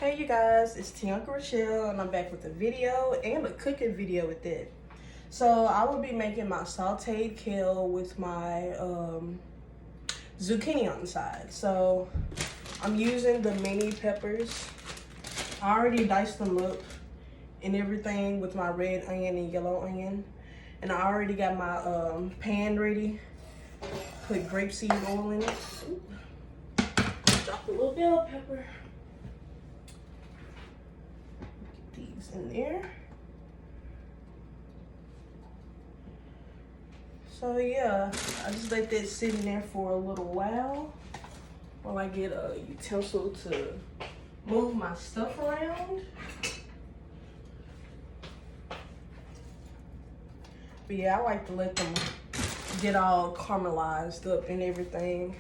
Hey you guys, it's Tianka Rochelle and I'm back with a video and a cooking video with it. So I will be making my sauteed kale with my zucchini on the side. So I'm using the mini peppers. I already diced them up and everything with my red onion and yellow onion. And I already got my pan ready. Put grapeseed oil in it. Ooh. Drop a little bell pepper. In there. So yeah, I just let that sit in there for a little while I get a utensil to move my stuff around. But yeah, I like to let them get all caramelized up and everything.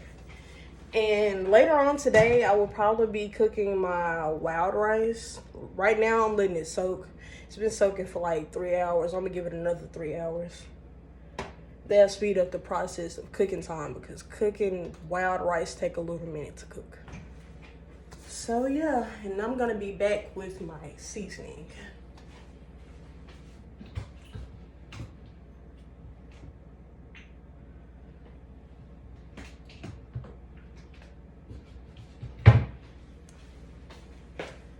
And later on today, I will probably be cooking my wild rice. Right now, I'm letting it soak. It's been soaking for like 3 hours. I'm gonna give it another 3 hours. That'll speed up the process of cooking time because cooking wild rice take a little minute to cook. So yeah, and I'm gonna be back with my seasoning.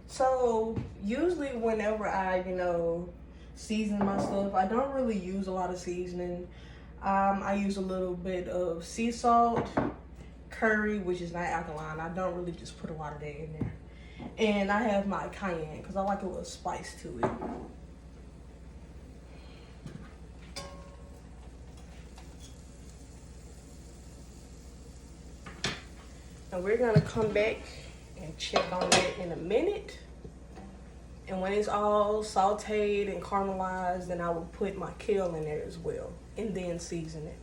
So usually whenever I, season my stuff, I don't really use a lot of seasoning. I use a little bit of sea salt, curry, which is not alkaline. I don't really just put a lot of that in there. And I have my cayenne because I like a little spice to it. And we're gonna come back and check on that in a minute. And when it's all sauteed and caramelized, then I will put my kale in there as well and then season it.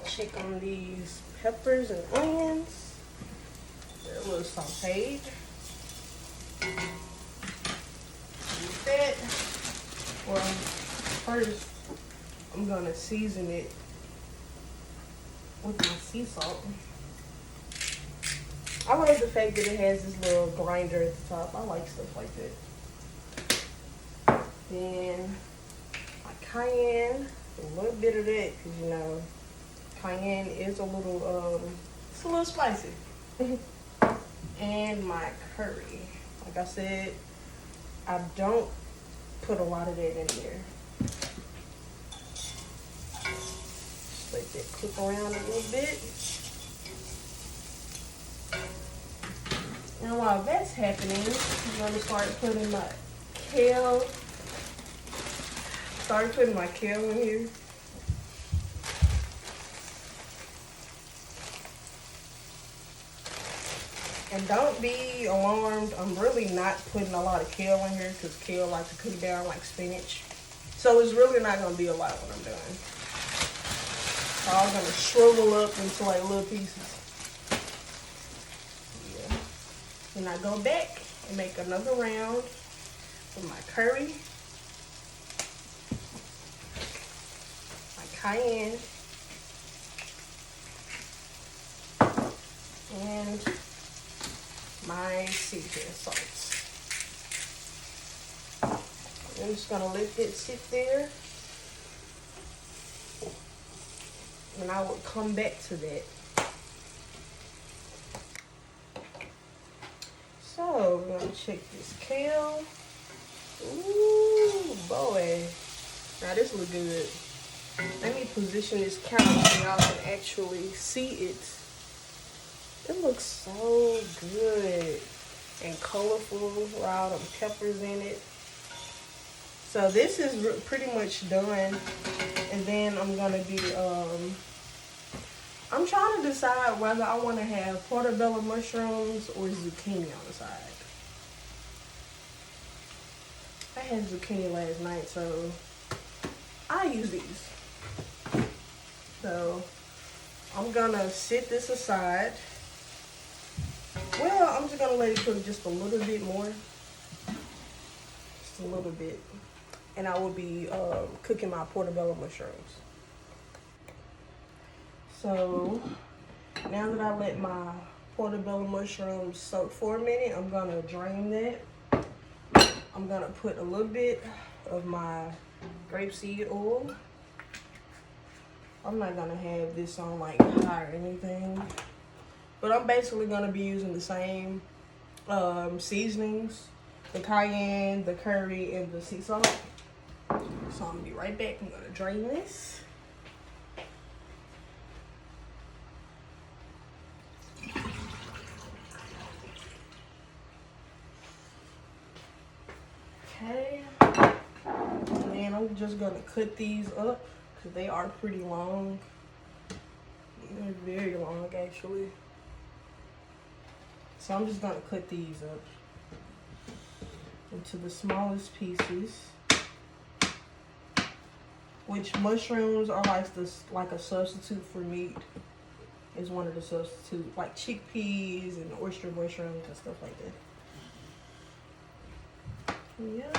Check on these peppers and onions. They're a little sauteed. With that, well, first I'm gonna season it with my sea salt. I love the fact that it has this little grinder at the top. I like stuff like that. Then my cayenne, a little bit of that, because cayenne is a little, it's a little spicy. And my curry. Like I said, I don't put a lot of that in there. Just let that cook around a little bit. Now while that's happening, I'm going to start putting my kale. Start putting my kale in here. And don't be alarmed, I'm really not putting a lot of kale in here because kale likes to cook down like spinach. So it's really not going to be a lot what I'm doing. So I'm going to shrivel up into like little pieces. And I go back and make another round with my curry, my cayenne, and my seasoning salts. I'm just gonna let it sit there, and I will come back to that. So we're gonna check this kale. Ooh, boy. Now this look good. Let me position this camera so y'all can actually see it. It looks so good and colorful with all them peppers in it. So this is pretty much done. And then I'm gonna be, I'm trying to decide whether I want to have portobello mushrooms or zucchini on the side. I had zucchini last night, so I use these. So I'm gonna sit this aside. Well, I'm just gonna let it cook just a little bit more. Just a little bit. And I will be cooking my portobello mushrooms. So now that I let my portobello mushrooms soak for a minute, I'm gonna drain that. I'm gonna put a little bit of my grapeseed oil. I'm not gonna have this on like high or anything, but I'm basically gonna be using the same seasonings, the cayenne, the curry, and the sea salt. So I'm gonna be right back. I'm gonna drain this. Okay, and then I'm just gonna cut these up because they are pretty long. They're very long actually. So I'm just gonna cut these up into the smallest pieces. Which mushrooms are like a substitute for meat. Is one of the substitutes, like chickpeas and oyster mushrooms and stuff like that. Yeah.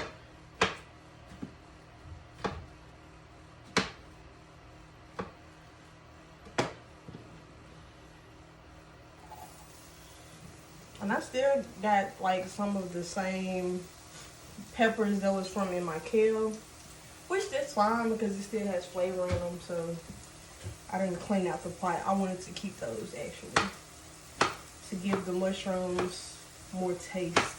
And I still got like some of the same peppers that was from in my kale, which that's fine because it still has flavor in them. So I didn't clean out the pot. I wanted to keep those actually to give the mushrooms more taste.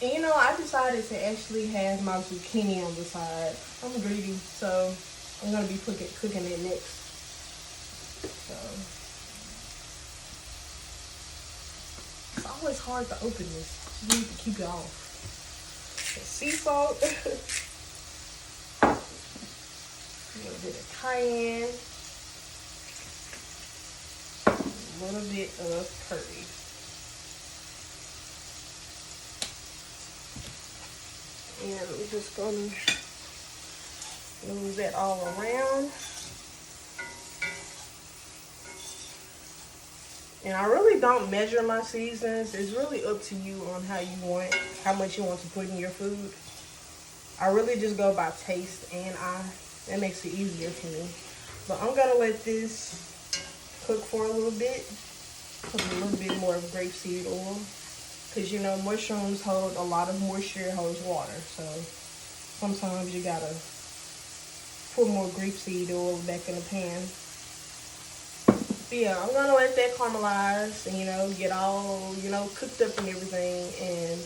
And you know, I decided to actually have my zucchini on the side. I'm greedy, so I'm gonna be cooking it next. So it's always hard to open this. You need to keep it off. The sea salt, a little bit of cayenne, a little bit of curry. And I'm just gonna move that all around. And I really don't measure my seasons. It's really up to you on how much you want to put in your food. I really just go by taste and eye. That makes it easier for me. But I'm gonna let this cook for a little bit. Put a little bit more of grapeseed oil. Because you know, mushrooms hold a lot of moisture, holds water. So sometimes you gotta put more grapeseed oil back in the pan. But yeah, I'm gonna let that caramelize and, you know, get all, you know, cooked up and everything. And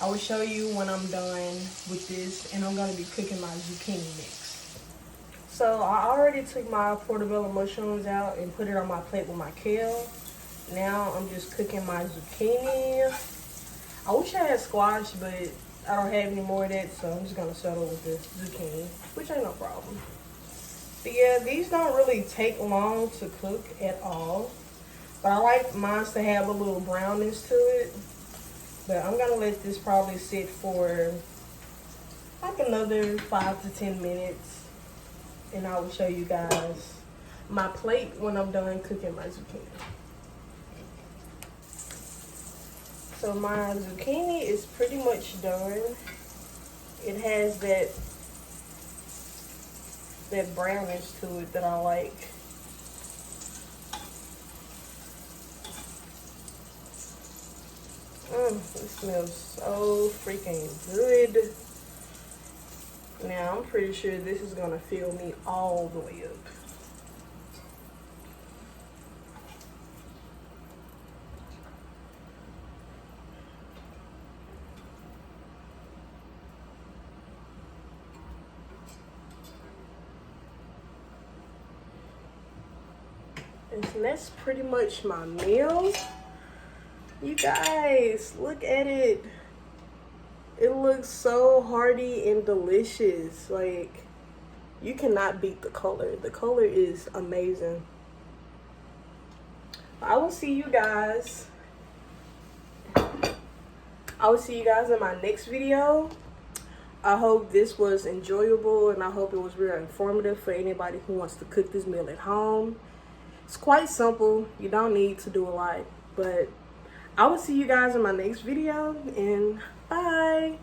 I will show you when I'm done with this. And I'm gonna be cooking my zucchini next. So I already took my portobello mushrooms out and put it on my plate with my kale. Now I'm just cooking my zucchini. I wish I had squash, but I don't have any more of that, so I'm just gonna settle with the zucchini, which ain't no problem. But yeah, these don't really take long to cook at all. But I like mine to have a little brownness to it. But I'm gonna let this probably sit for like another 5 to 10 minutes. And I will show you guys my plate when I'm done cooking my zucchini. So my zucchini is pretty much done. It has that brownness to it that I like. It smells so freaking good. Now I'm pretty sure this is gonna fill me all the way up. And that's pretty much my meal. You guys, look at it. It looks so hearty and delicious. Like, you cannot beat the color. The color is amazing. I will see you guys. I will see you guys in my next video. I hope this was enjoyable and I hope it was very informative for anybody who wants to cook this meal at home. It's quite simple. You don't need to do a lot, but I will see you guys in my next video, and bye.